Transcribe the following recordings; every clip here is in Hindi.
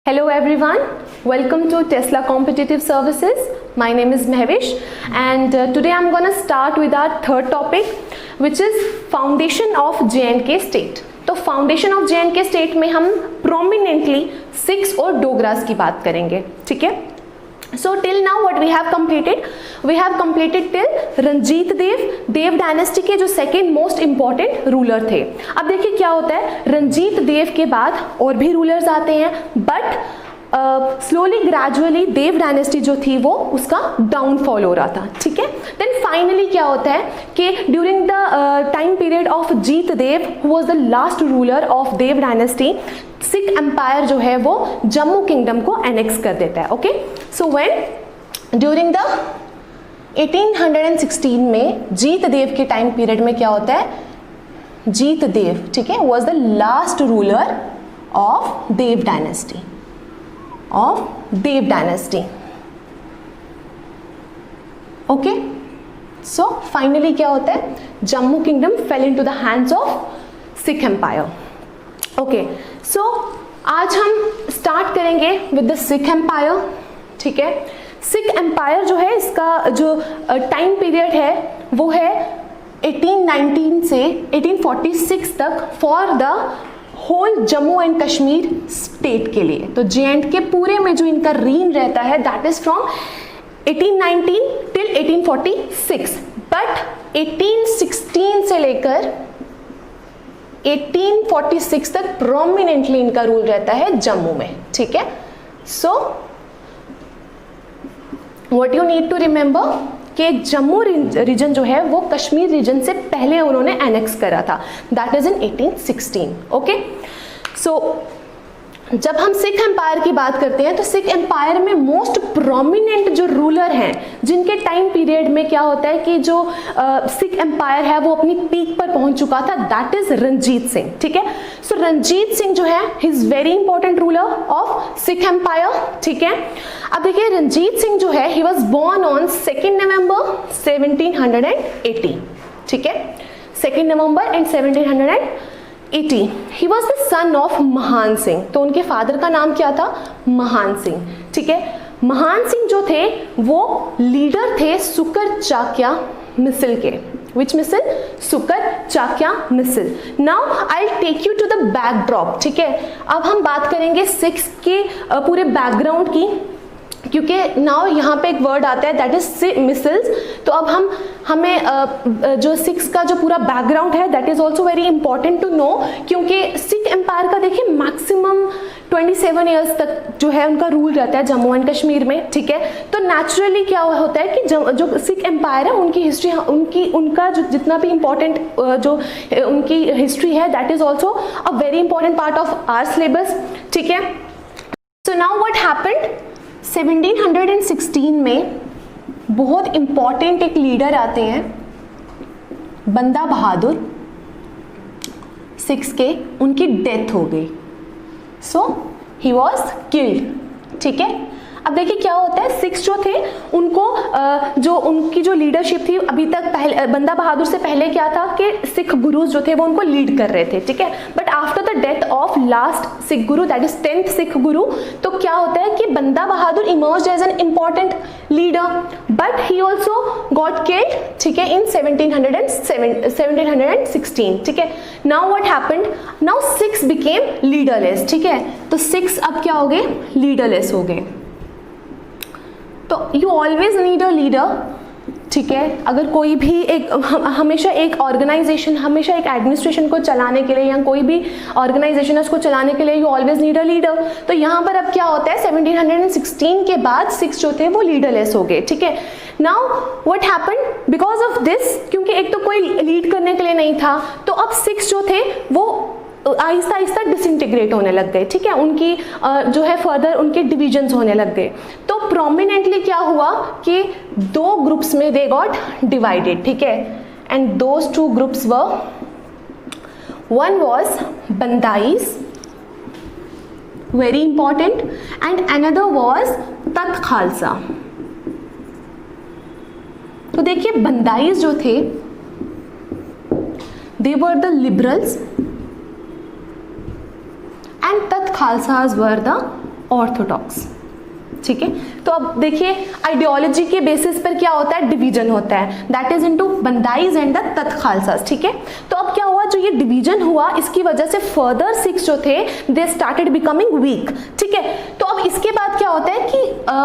Hello everyone, welcome to Tesla Competitive Services. My name is Mehvish and today I'm going to start with our third topic which is Foundation of J&K State. तो Foundation of J&K State में हम prominently 6 और डोगरास की बात करेंगे, ठीक है. So till now what we have completed? We have completed till Ranjit Dev dynasty के जो सेकेंड मोस्ट इम्पॉर्टेंट रूलर थे. अब देखिए क्या होता है, रंजीत देव के बाद और भी रूलर्स आते हैं but slowly gradually Dev dynasty जो थी वो उसका डाउनफॉल हो रहा था, ठीक है. देन फाइनली क्या होता है कि during the time period of Jit Dev who was the last ruler of Dev dynasty, Sikh empire जो है वो जम्मू किंगडम को एनेक्स कर देता है. Okay, so when during the 1816 में जीत देव के टाइम पीरियड में क्या होता है, जीत देव, ठीक है, was the last ruler of Dev dynasty. Okay, so finally क्या होता है, Jammu kingdom fell into the hands of Sikh empire. Okay, so आज हम स्टार्ट करेंगे विद द सिख एम्पायर, ठीक है. सिख एम्पायर जो है इसका जो टाइम पीरियड है वो है 1819 से 1846 तक for the whole Jammu and Kashmir state के लिए. तो J&K पूरे में जो इनका रीन रहता है that is from 1819 till 1846, but 1816 से लेकर 1846 तक प्रोमिनेंटली इनका रूल रहता है जम्मू में, ठीक है. So what you need to remember कि जम्मू रीजन जो है वो कश्मीर रीजन से पहले उन्होंने एनेक्स करा था, दैट इज इन 1816. ओके, सो जब हम सिख एम्पायर की बात करते हैं तो सिख एम्पायर में मोस्ट प्रोमिनेंट जो रूलर हैं जिनके टाइम पीरियड में क्या होता है कि जो सिख एम्पायर है वो अपनी पीक पर पहुंच चुका था, दैट इज रंजीत सिंह, ठीक है. सो रंजीत सिंह जो है he is very important ruler of Sikh empire, ठीक है. अब देखिए रंजीत सिंह जो है he was born on 2 November 1780, ठीक है, 2 November and 1780. He was the son of Mahan Singh. तो उनके फादर का नाम क्या था, महान सिंह, ठीक है. महान सिंह जो थे वो लीडर थे सुकर चाक्या मिसिल के. विच मिसिल, सुकर चाक्या missile. Now I take you to the backdrop, ठीक है. अब हम बात करेंगे सिक्स के पूरे बैकग्राउंड की, क्योंकि नाउ यहाँ पे एक वर्ड आता है दैट इज मिसिल्स. तो अब हमें जो सिक्स का जो पूरा बैकग्राउंड है that is also very important to know, क्योंकि सिख एम्पायर का देखिए मैक्सिमम 27 ईयर्स तक जो है उनका रूल रहता है जम्मू एंड कश्मीर में, ठीक है. तो नेचुरली क्या होता है कि जो सिख एम्पायर है उनकी हिस्ट्री उनका जो जितना भी इंपॉर्टेंट जो उनकी हिस्ट्री है that is also a very important part of our syllabus, ठीक है. सो नाउ व्हाट हैपेंड, 1716 में बहुत इंपॉर्टेंट एक लीडर आते हैं बंदा बहादुर, सिक्स के, उनकी डेथ हो गई. सो ही वॉज किल्ड, ठीक है. अब देखिए क्या होता है, सिक्स जो थे उनको जो उनकी जो लीडरशिप थी अभी तक पहले बंदा बहादुर से पहले क्या था कि सिख गुरुज जो थे वो उनको लीड कर रहे थे, ठीक है. But after the death of last Sikh Guru that is 10th Sikh गुरु, तो क्या होता है कि Banda Bahadur emerged as an important leader but he also got killed, ठीक है, इन 1716, ठीक है. Now what happened, now Sikhs became leaderless, ठीक है. तो सिक्स अब क्या हो गए, लीडरलेस हो गए. तो you always need a leader, ठीक है. अगर कोई भी एक हमेशा एक ऑर्गेनाइजेशन, हमेशा एक एडमिनिस्ट्रेशन को चलाने के लिए या कोई भी ऑर्गेनाइजेशन है उसको चलाने के लिए you always need a leader. तो यहाँ पर अब क्या होता है, 1716 के बाद सिक्स जो थे वो लीडरलेस हो गए, ठीक है. Now what happened because of this, क्योंकि एक तो कोई लीड करने के लिए नहीं था तो अब सिक्स जो थे वो आहिस्ता आहिस्ता डिसइंटीग्रेट होने लग गए, ठीक है. उनकी जो है फर्दर उनके डिविजन्स होने लग गए. तो प्रोमिनेंटली क्या हुआ कि 2 ग्रुप्स में दे गॉट डिवाइडेड, ठीक है. And those 2 groups were, one was Bandais, very important, and another was Takht Khalsa. तो देखिए बंदाइज जो थे they were the liberals and Tat Khalsas were the orthodox. ठीक है, तो अब देखिए आइडियोलॉजी के बेसिस पर क्या होता है, डिवीजन होता है, that is into Bandais and the Tat Khalsas. ठीक है, तो अब क्या हुआ, जो ये डिवीजन हुआ इसकी वजह से फर्दर सिक्स जो थे दे स्टार्टेड बिकमिंग वीक। ठीक है, तो अब इसके बाद क्या होता है कि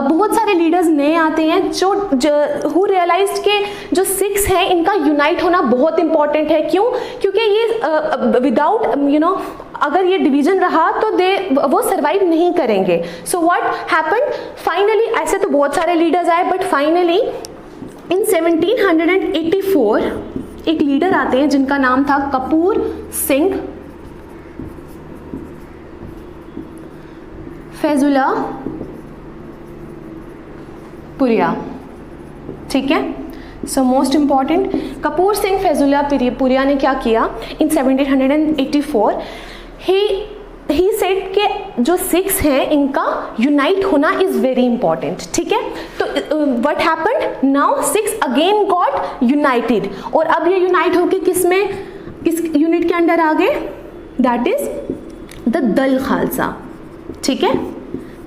बहुत सारे लीडर्स नए आते हैं जो हु रियलाइज्ड के जो सिक्स हैं इनका यूनाइट होना बहुत इंपॉर्टेंट है। क्यों, क्योंकि ये विदाउट अगर ये डिवीजन रहा तो वो सर्वाइव नहीं करेंगे। सो व्हाट हैपेंड फाइनली, ऐसे तो बहुत सारे लीडर्स आए बट फाइनली इन 1784 एक लीडर आते हैं जिनका नाम था कपूर सिंह फैजुल्ला पुरिया। ठीक है, so most important, Kapoor Singh Faizullah पुरिया ने क्या किया इन 1784, ही सेड के जो सिक्स हैं इनका यूनाइट होना इज वेरी इंपॉर्टेंट। ठीक है, तो what happened now, six again got United, और अब ये यूनाइट होके किस यूनिट के अंडर आ गए, दैट इज द दल खालसा। ठीक है,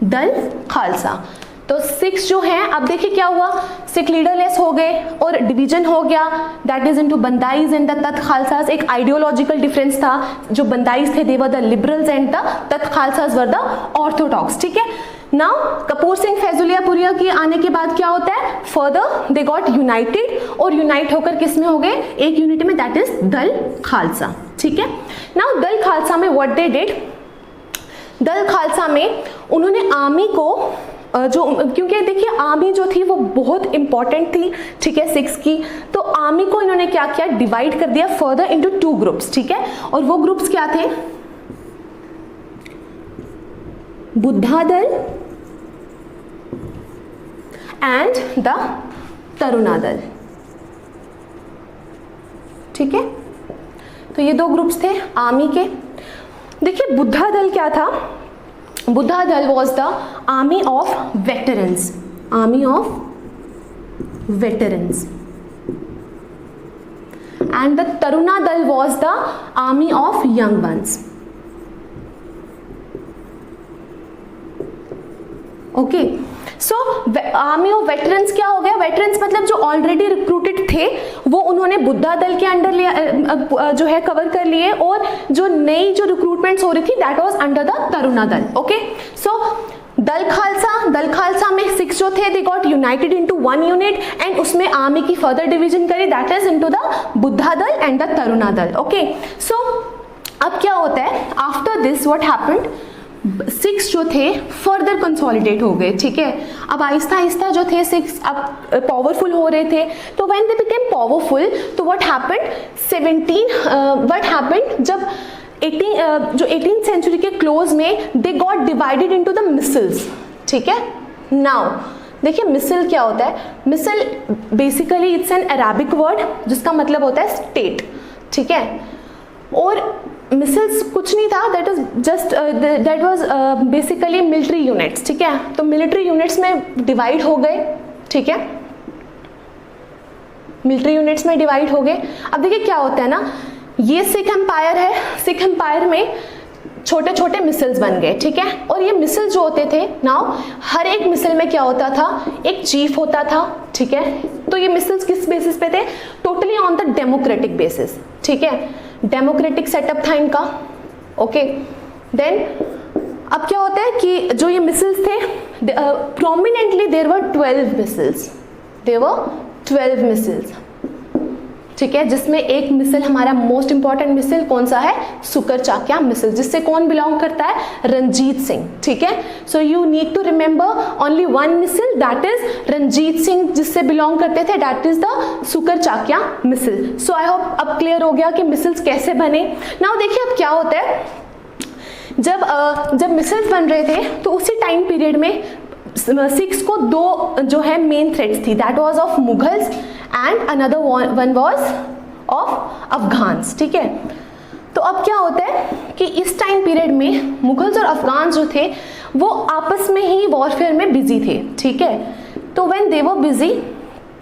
दल खालसा। तो सिक्स जो हैं, अब देखिए क्या हुआ, सिख लीडरलेस हो गए और डिवीजन हो गया, that is into Bandais and the Tat Khalsas. एक आइडियोलॉजिकल डिफरेंस था, जो बंदाइज थे they were the liberals and the Tat Khalsas were the Orthodox. ठीक है, नाउ कपूर सिंह फैजुल्ला पुरिया के आने के बाद क्या होता है, फर्दर दे गॉट यूनाइटेड, और यूनाइट होकर किस में हो गए, एक यूनिट में, दैट इज दल खालसा। ठीक है, नाउ दल खालसा में व्हाट दे डिड, दल खालसा में उन्होंने आर्मी को जो, क्योंकि देखिए आर्मी जो थी वो बहुत इंपॉर्टेंट थी, ठीक है, सिक्स की, तो आर्मी को इन्होंने क्या किया, डिवाइड कर दिया फर्दर इनटू टू ग्रुप्स। ठीक है, और वो ग्रुप्स क्या थे, बुद्धा दल एंड द तरुणा दल। ठीक है, तो ये दो ग्रुप्स थे आर्मी के। देखिए बुद्धा दल क्या था, बुद्धा दल was the army of veterans, army of veterans, and the Taruna dal was the army of young ones. Okay, so army of veterans क्या हो गया, वेटरन्स मतलब जो ऑलरेडी रिक्रूटेड थे वो उन्होंने बुद्धा दल के अंडर लिया, जो है कवर कर लिए, और जो नई जो रिक्रूटमेंट्स हो रही थी that was under the Taruna दल। ओके, सो दल खालसा में सिक्स जो थे they got United into one unit, and उसमें आर्मी की फर्दर डिवीजन करी, that is into the Buddha दल एंड द तरुणा दल। ओके, सो अब क्या होता है, after this what happened, six जो थे फर्दर कंसोलिडेट हो गए। ठीक है, अब आहिस्ता आहिस्ता जो थे सिक्स अब पावरफुल हो रहे थे, तो व्हेन दे बिकेम पावरफुल तो व्हाट हैपेंड जब 18th सेंचुरी के क्लोज में they got divided into the misls. ठीक है, नाउ देखिए मिसल क्या होता है, misl basically it's an Arabic word जिसका मतलब होता है स्टेट। ठीक है, और मिसल्स कुछ नहीं था, that was basically military units. ठीक है, तो मिलिट्री यूनिट्स में डिवाइड हो गए। ठीक है, मिलिट्री यूनिट्स में डिवाइड हो गए। अब देखिए क्या होता है ना, ये सिख एम्पायर है, सिख एम्पायर में छोटे छोटे मिसल्स बन गए। ठीक है, और ये मिसल जो होते थे नाउ, हर एक मिसल में क्या होता था, एक चीफ होता था। ठीक है, तो ये मिसल्स किस बेसिस पे थे, totally on the democratic basis. ठीक है, डेमोक्रेटिक सेटअप था इनका। ओके, देन अब क्या होता है कि जो ये मिसल्स थे, prominently there were 12 misls, there were 12 misls. ठीक है, जिसमें एक मिसल हमारा मोस्ट इंपॉर्टेंट मिसल कौन सा है, सुकर चाक्या मिसल, जिससे कौन बिलोंग करता है, रंजीत सिंह। ठीक है, so you need to remember only one misl, that is Ranjit Singh, जिससे बिलोंग करते थे, दैट इज द सुकर चाक्या मिसल। सो आई होप अब क्लियर हो गया कि मिसल्स कैसे बने। नाउ देखिए अब क्या होता है, जब मिसल्स बन रहे थे तो उसी टाइम पीरियड में सिक्स को दो जो है मेन थ्रेट्स थी, that was of Mughals and another one was of Afghans. ठीक है, तो अब क्या होता है कि इस टाइम पीरियड में मुगल्स और अफगान जो थे वो आपस में ही वॉरफेयर में बिजी थे। ठीक है, तो व्हेन दे वर बिजी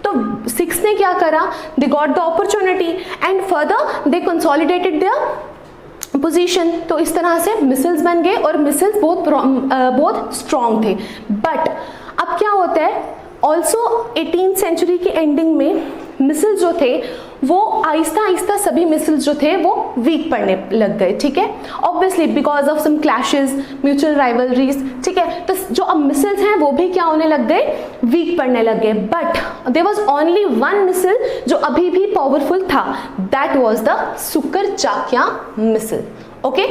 तो सिक्स ने क्या करा, they got the opportunity and further they consolidated their position, तो इस तरह से मिसल्स बन गए और मिसल्स बहुत स्ट्रॉन्ग थे। बट अब क्या होता है, ऑल्सो 18th सेंचुरी की एंडिंग में मिसल्स जो थे वो आहिस्ता आहिस्ता सभी मिसल्स जो थे वो वीक पड़ने लग गए, ठीक है, obviously because of some clashes, mutual rivalries, ठीक है। तो जो अब मिसल्स हैं वो भी क्या होने लग गए, वीक पड़ने लग गए। But there was only one misl जो अभी भी पावरफुल था, दैट वाज द सुकर चाकिया मिसल। ओके,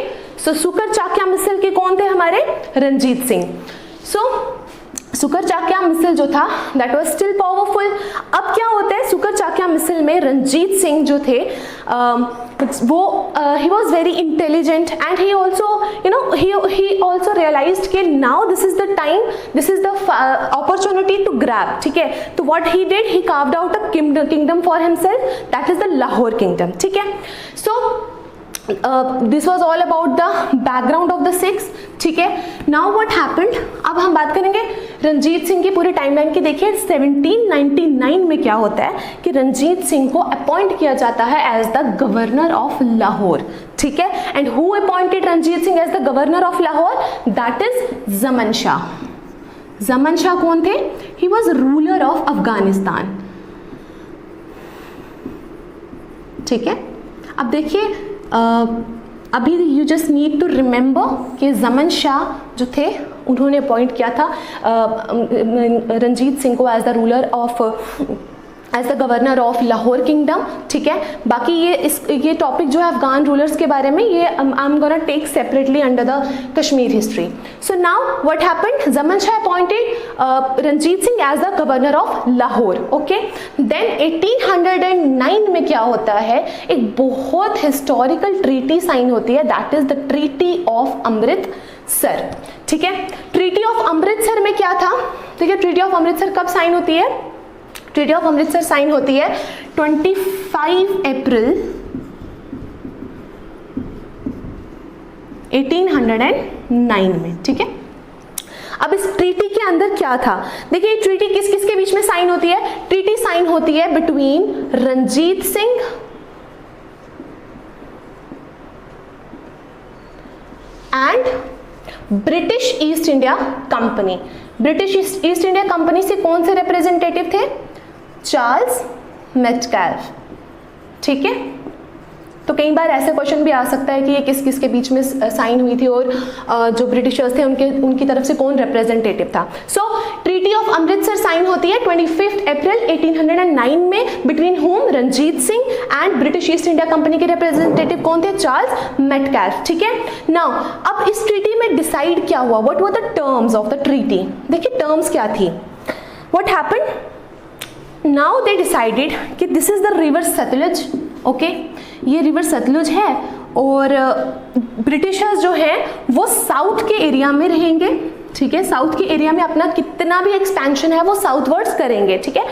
सो सुकर चाकिया मिसल के कौन थे हमारे, रंजीत सिंह। सो सुकर चाकिया मिसल जो था दैट वाज स्टिल पावरफुल। अब क्या होता है, सुकर चाकिया मिसल में रंजीत सिंह जो थे वो he was very intelligent and he also he also realised कि now this is the time, this is the opportunity to grab, ठीक है। तो what he did, he carved out a kingdom for himself, that is the Lahore kingdom, ठीक है। So this was all about the background of the Sikhs, ठीक है। नाउ व्हाट हैपेंड, अब हम बात करेंगे रंजीत सिंह की पूरी टाइमलाइन की। देखिए 1799 में क्या होता है कि रंजीत सिंह को अपॉइंट किया जाता है as the governor of Lahore, ठीक है। And who appointed Ranjit Singh as the governor of Lahore, that is Zaman Shah. Zaman Shah कौन थे, he was ruler of Afghanistan, ठीक है। अब देखिए अभी you just need to remember कि जमन शाह जो थे उन्होंने अपॉइंट किया था रंजीत सिंह को as the ruler of, as the governor of Lahore kingdom, ठीक है। बाकी ये टॉपिक जो है अफगान रूलर्स के बारे में, ये I am gonna take separately under the Kashmir history. So now what happened, Zaman Shah appointed Ranjit Singh as the governor of Lahore, okay. Then 1809 में क्या होता है, एक बहुत हिस्टोरिकल ट्रीटी साइन होती है, that is the treaty of Amritsar, ठीक है। ट्रीटी ऑफ अमृतसर में क्या था, ठीक है, ट्रीटी ऑफ अमृतसर कब साइन होती है, ट्रीटी ऑफ अमृतसर साइन होती है 25 अप्रैल 1809 में, ठीक है। अब इस ट्रीटी के अंदर क्या था, देखिए ट्रीटी किस किस के बीच में साइन होती है, ट्रीटी साइन होती है between Ranjit Singh and British East India Company. British East India Company से कौन से रिप्रेजेंटेटिव थे, चार्ल्स मेटकाल्फ, ठीक है। तो कई बार ऐसे क्वेश्चन भी आ सकता है कि ये किस किस के बीच में साइन हुई थी और जो ब्रिटिशर्स थे उनकी तरफ से कौन रिप्रेजेंटेटिव था। So treaty of Amritsar sign होती है 25 अप्रैल 1809 में, between home Ranjit Singh and British East India Company के रिप्रेजेंटेटिव कौन थे, चार्ल्स मेटकाल्फ, ठीक है। नाउ अब इस ट्रीटी में डिसाइड क्या हुआ, what were the terms of the treaty. देखिए टर्म्स क्या थी, what happened, now they decided कि this is the river Sutlej, okay, ये रिवर सतलुज है और ब्रिटिशर्स जो हैं वो साउथ के एरिया में रहेंगे, ठीक है। साउथ के एरिया में अपना कितना भी एक्सपेंशन है वो साउथवर्ड्स करेंगे, ठीक है,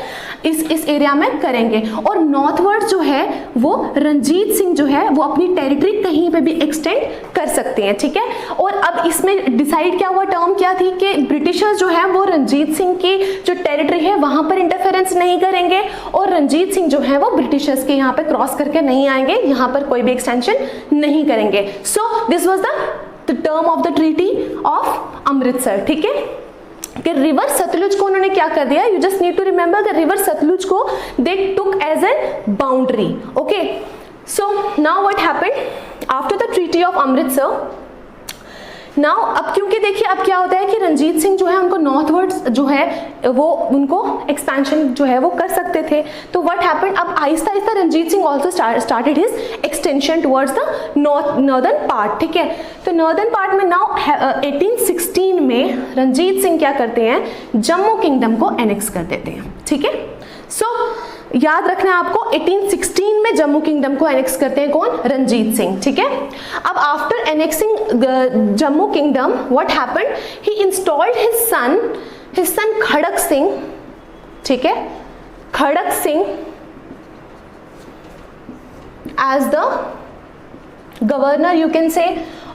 इस एरिया में करेंगे। और नॉर्थवर्ड्स जो है वो रंजीत सिंह जो है वो अपनी टेरिटरी कहीं पे भी एक्सटेंड कर सकते हैं, ठीक है। और अब इसमें डिसाइड क्या हुआ, टर्म क्या थी कि ब्रिटिशर्स जो है वो रंजीत सिंह की जो टेरिटरी है वहां पर इंटरफेरेंस नहीं करेंगे और रंजीत सिंह जो है वो ब्रिटिशर्स के यहाँ पे क्रॉस करके नहीं आएंगे, यहाँ पर कोई भी एक्सटेंशन नहीं करेंगे। सो this was the term of the treaty of Amritsar, ठीक है। कि रिवर सतलुज को उन्होंने क्या कर दिया, you just need to remember the river Sutlej को they took as an boundary, okay. So now what happened after the treaty of Amritsar, now अब क्योंकि देखिए अब क्या होता है कि रंजीत सिंह जो है उनको नॉर्थवर्ड्स जो है वो उनको एक्सपेंशन जो है वो कर सकते थे, तो व्हाट हैपेंड, अब आहिस्ता आहिस्ता Ranjit Singh also started his extension towards the northern part, ठीक है। तो नॉर्दर्न पार्ट में नाउ 1816 में रंजीत सिंह क्या करते हैं, जम्मू किंगडम को एनेक्स कर देते हैं, ठीक है। सो याद रखना है आपको 1816 में जम्मू किंगडम को एनेक्स करते हैं कौन, रंजीत सिंह, ठीक है। अब after annexing Jammu kingdom what happened, he installed his son Kharak Singh, ठीक है, Kharak Singh as the governor you can say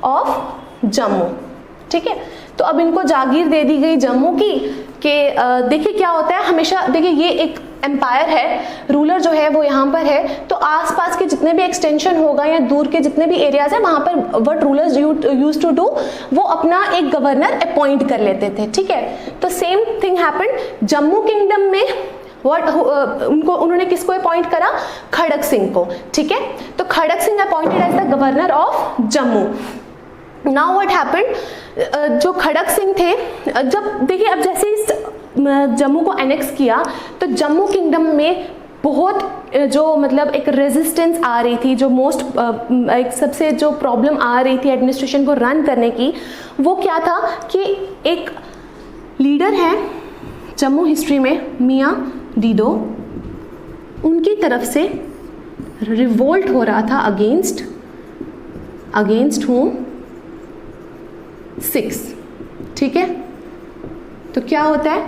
of Jammu, ठीक है। तो अब इनको जागीर दे दी गई जम्मू की कि देखिए क्या होता है हमेशा, देखिए ये एक एम्पायर है, रूलर जो है वो यहाँ पर है, तो आसपास के जितने भी एक्सटेंशन होगा या दूर के जितने भी एरियाज है वहाँ पर what rulers used to do, वो अपना एक गवर्नर अपॉइंट कर लेते थे, ठीक है। तो same thing happened Jammu kingdom में, उन्होंने किसको अपॉइंट करा, खड़क सिंह को, ठीक है। तो Kharak Singh appointed as the governor of Jammu. Now what happened, जो खड़क सिंह थे, जब देखिए अब जैसे इस जम्मू को एनेक्स किया तो जम्मू किंगडम में बहुत जो मतलब एक रेजिस्टेंस आ रही थी, जो एक सबसे जो प्रॉब्लम आ रही थी एडमिनिस्ट्रेशन को रन करने की, वो क्या था कि एक लीडर है जम्मू हिस्ट्री में मियाँ डीडो, उनकी तरफ से रिवोल्ट हो रहा था अगेंस्ट होम सिक्स, ठीक है। तो क्या होता है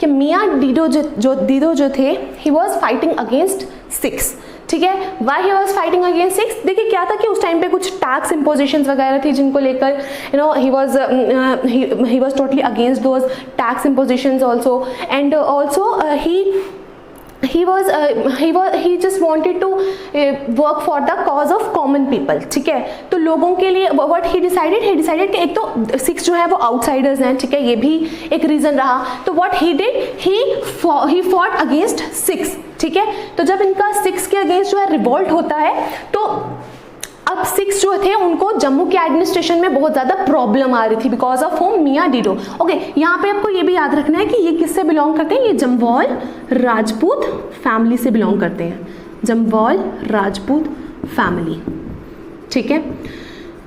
कि मियाँ डीडो जो थे, he was fighting against six, ठीक है। Why he was fighting against six, देखिए क्या था कि उस टाइम पे कुछ टैक्स इम्पोजिशंस वगैरह थी जिनको लेकर he was totally against those tax impositions also, and also he just wanted to work for the cause of common people, ठीक है। तो लोगों के लिए what he decided कि एक तो सिक्स जो है वो आउटसाइडर्स हैं, ठीक है, ये भी एक रीजन रहा। तो what he did, he fought against six, ठीक है। तो जब इनका सिक्स के अगेंस्ट जो है रिवोल्ट होता है, तो अब सिक्स जो थे उनको जम्मू के एडमिनिस्ट्रेशन में बहुत ज़्यादा प्रॉब्लम आ रही थी बिकॉज ऑफ होम मियाँ डीडो। ओके, यहाँ पे आपको ये भी याद रखना है कि ये किससे बिलोंग करते हैं, ये जम्वाल राजपूत फैमिली से बिलोंग करते हैं, जम्वाल राजपूत फैमिली, ठीक है।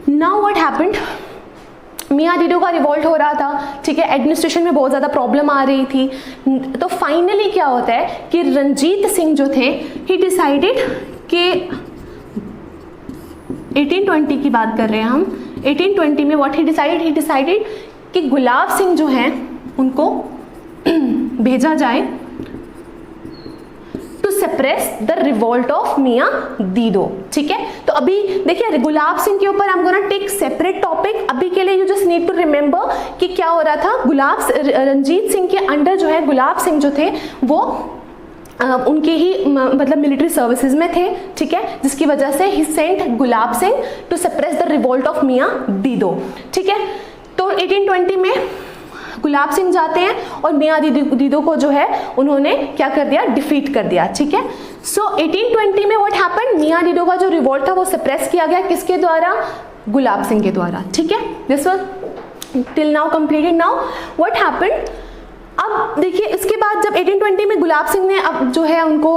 नाउ व्हाट हैपेंड, मियाँ डीडो का रिवोल्ट हो रहा था, ठीक है, एडमिनिस्ट्रेशन में बहुत ज़्यादा प्रॉब्लम आ रही थी। तो फाइनली क्या होता है कि रणजीत सिंह जो थे, ही डिसाइडेड कि 1820 की बात कर रहे हैं हम, 1820 में व्हाट ही डिसाइडेड कि गुलाब सिंह जो हैं उनको भेजा जाए to suppress the revolt of Mian Dido, ठीक है। तो अभी देखिए गुलाब सिंह के ऊपर हम गोना टेक सेपरेट टॉपिक, अभी के लिए you just need to remember कि क्या हो रहा था। रणजीत सिंह के अंडर जो है गुलाब सिंह जो थे वो उनके ही मतलब मिलिट्री सर्विसेज में थे, ठीक है, जिसकी वजह से he sent Gulab Singh to suppress the revolt of Mian Dido, ठीक है। तो 1820 में गुलाब सिंह जाते हैं और मियाँ डीडो को जो है उन्होंने क्या कर दिया, डिफीट कर दिया, ठीक है। सो 1820 में व्हाट हैपेंड, मियाँ डीडो का जो रिवोल्ट था वो सप्रेस किया गया, किसके द्वारा, गुलाब सिंह के द्वारा, ठीक है। This was till now completed. Now what happened, अब देखिए इसके बाद जब 1820 में गुलाब सिंह ने अब जो है उनको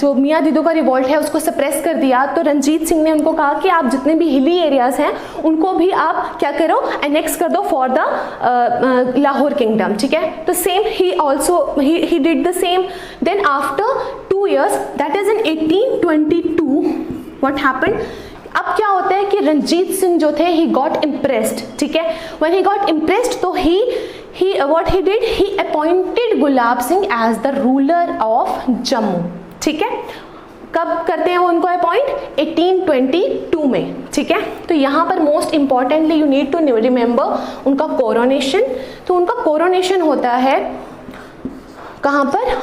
जो मियाँ डीडो का रिवोल्ट है उसको सप्रेस कर दिया, तो रणजीत सिंह ने उनको कहा कि आप जितने भी हिली एरियाज हैं उनको भी आप क्या करो, एनेक्स कर दो फॉर द लाहौर किंगडम, ठीक है। तो सेम ही did the same. Then after 2 years, that is in 1822, what happened, अब क्या होता है कि रणजीत सिंह जो थे ही गॉट इम्प्रेस्ड, ठीक है। व्हेन ही गॉट इम्प्रेस्ड तो what he did, he appointed Gulab Singh as the ruler of Jammu, ठीक है। कब करते हैं वो उनको अपॉइंट, 1822 में, ठीक है। तो यहाँ पर most importantly you need to remember उनका कोरोनेशन। तो उनका कोरोनेशन होता है कहाँ पर,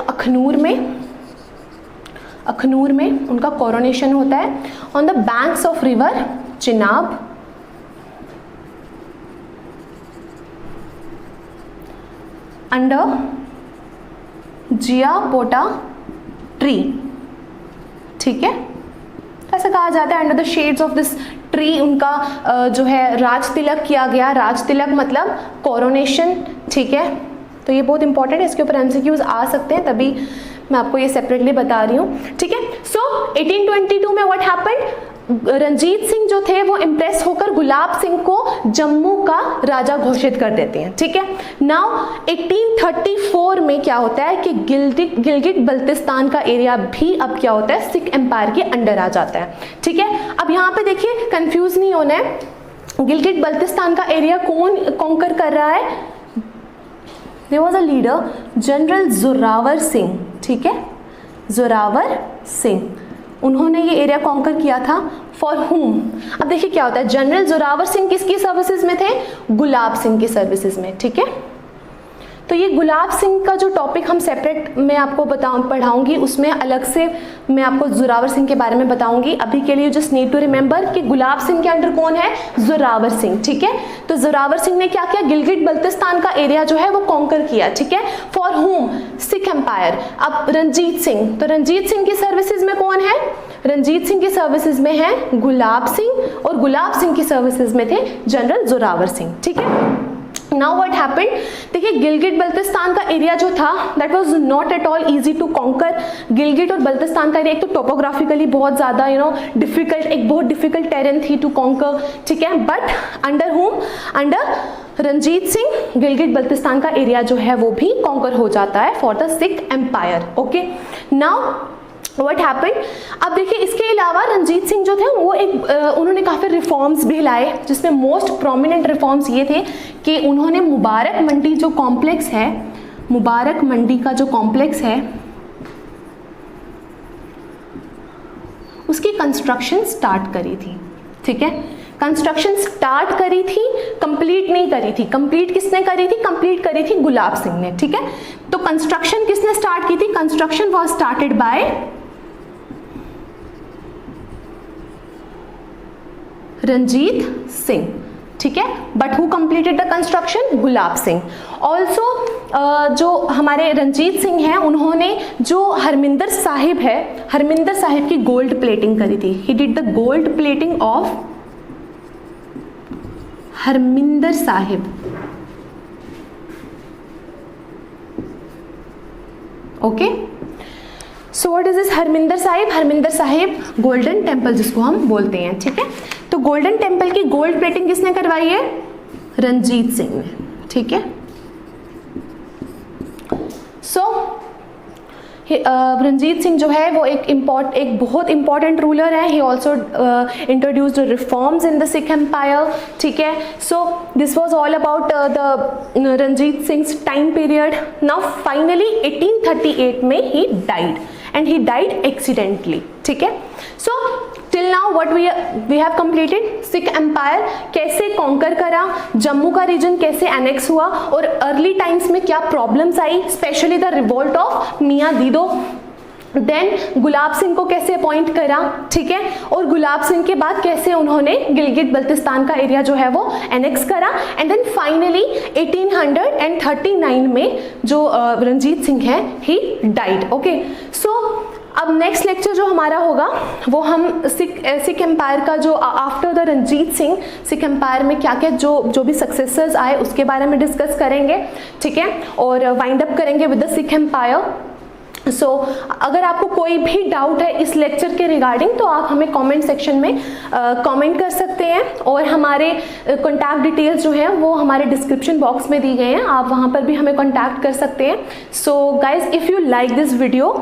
अखनूर में उनका कोरोनेशन होता है on the banks of river Chenab, under Jiyapota tree, ठीक है, ऐसा कहा जाता है। Under the shades of this tree उनका जो है राज तिलक किया गया, राज तिलक मतलब कोरोनेशन, ठीक है। तो ये बहुत इंपॉर्टेंट है, इसके ऊपर एमसीक्यूज आ सकते हैं, तभी मैं आपको ये सेपरेटली बता रही हूँ, ठीक है। सो 1822 में व्हाट हैपेंड, रणजीत सिंह जो थे वो इम्प्रेस होकर गुलाब सिंह को जम्मू का राजा घोषित कर देते हैं, ठीक है। नाउ 1834 में क्या होता है कि गिलगिट बल्तिस्तान का एरिया भी अब क्या होता है, सिख एम्पायर के अंडर आ जाता है, ठीक है। अब यहाँ पे देखिए कंफ्यूज नहीं होना है, गिलगिट बल्तिस्तान का एरिया कौन कॉन्कर कर रहा है, there was a leader general Zorawar Singh, ठीक है, जोरावर सिंह, उन्होंने ये एरिया कॉन्कर किया था फॉर हुम। अब देखिए क्या होता है, जनरल जोरावर सिंह किसकी सर्विसेज में थे, गुलाब सिंह की सर्विसेज में, ठीक है। तो ये गुलाब सिंह का जो टॉपिक हम सेपरेट मैं आपको पढ़ाऊंगी, उसमें अलग से मैं आपको जोरावर सिंह के बारे में बताऊंगी। अभी के लिए जस्ट नीड टू रिमेंबर कि गुलाब सिंह के अंडर कौन है, जोरावर सिंह, ठीक है। तो जोरावर सिंह ने क्या किया, गिलगिट बल्तिस्तान का एरिया जो है वो कॉन्कर किया, ठीक है, फॉर होम, सिख एम्पायर। अब रंजीत सिंह, तो रंजीत सिंह की सर्विसेज में कौन है, रंजीत सिंह की सर्विसेज में है गुलाब सिंह, और गुलाब सिंह की सर्विसेज में थे जनरल जोरावर सिंह, ठीक है। नाउ व्हाट हैपेंड, देखिए गिलगिट बल्तिस्तान का एरिया जो था that was not at all easy to conquer. Gilgit और बल्तिस्तान का एरिया एक तो टोपोग्राफिकली बहुत ज़्यादा डिफिकल्ट, एक बहुत डिफिकल्ट टेरेन थी टू कॉन्कर, ठीक है। But under home, under Ranjit Singh Gilgit Baltistan का एरिया जो है वो भी कॉन्कर हो जाता है for the Sikh empire, okay. Now what happened, अब देखिए इसके अलावा रंजीत सिंह जो थे वो उन्होंने काफ़ी रिफॉर्म्स भी लाए, जिसमें मोस्ट प्रोमिनेंट रिफॉर्म्स ये थे कि उन्होंने मुबारक मंडी जो कॉम्प्लेक्स है, मुबारक मंडी का जो कॉम्प्लेक्स है उसकी कंस्ट्रक्शन स्टार्ट करी थी, ठीक है। कंस्ट्रक्शन स्टार्ट करी थी, कंप्लीट नहीं करी थी। कंप्लीट किसने करी थी, कंप्लीट करी थी गुलाब सिंह ने, ठीक है। तो कंस्ट्रक्शन किसने स्टार्ट की थी, construction was started by Ranjit Singh, ठीक है। But who completed the construction, Gulab Singh. Also जो हमारे रंजीत सिंह हैं उन्होंने जो हरमिंदर साहिब है, हरमिंदर साहिब की गोल्ड प्लेटिंग करी थी। He did the gold plating of Harmandir Sahib, okay. So what is this Harmandir Sahib, Harmandir Sahib Golden Temple जिसको हम बोलते हैं, ठीक है। तो गोल्डन टेम्पल की गोल्ड प्लेटिंग किसने करवाई है, रंजीत सिंह ने, ठीक है। सो रंजीत सिंह जो है वो एक बहुत इंपॉर्टेंट रूलर है। He also introduced reforms in the Sikh empire, ठीक है। So this was all about the Ranjit Singh's time period. Now finally 1838 में he died, and he died accidentally, ठीक है। So till now what we have completed, Sikh empire कैसे कॉन्कर करा, जम्मू का रीजन कैसे एनेक्स हुआ, और अर्ली टाइम्स में क्या problems I, specially the revolt of मियाँ दीदो। देन गुलाब सिंह को कैसे अपॉइंट करा, ठीक है, और गुलाब सिंह के बाद कैसे उन्होंने गिलगिट बल्तिस्तान का एरिया जो है वो एनेक्स करा, एंड देन फाइनली 1839 में जो रंजीत सिंह है ही डाइड, ओके। सो अब नेक्स्ट लेक्चर जो हमारा होगा वो हम सिख एम्पायर का जो after the Ranjit Singh Sikh empire में क्या क्या जो भी सक्सेसर्स आए उसके बारे में डिस्कस करेंगे, ठीक है, और वाइंड अप करेंगे विद द सिख एम्पायर। सो अगर आपको कोई भी डाउट है इस लेक्चर के रिगार्डिंग तो आप हमें कमेंट सेक्शन में कमेंट कर सकते हैं, और हमारे कॉन्टैक्ट डिटेल्स जो हैं वो हमारे डिस्क्रिप्शन बॉक्स में दी गए हैं, आप वहाँ पर भी हमें कॉन्टैक्ट कर सकते हैं। So guys, if you like this video,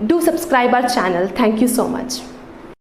do subscribe our channel. Thank you so much.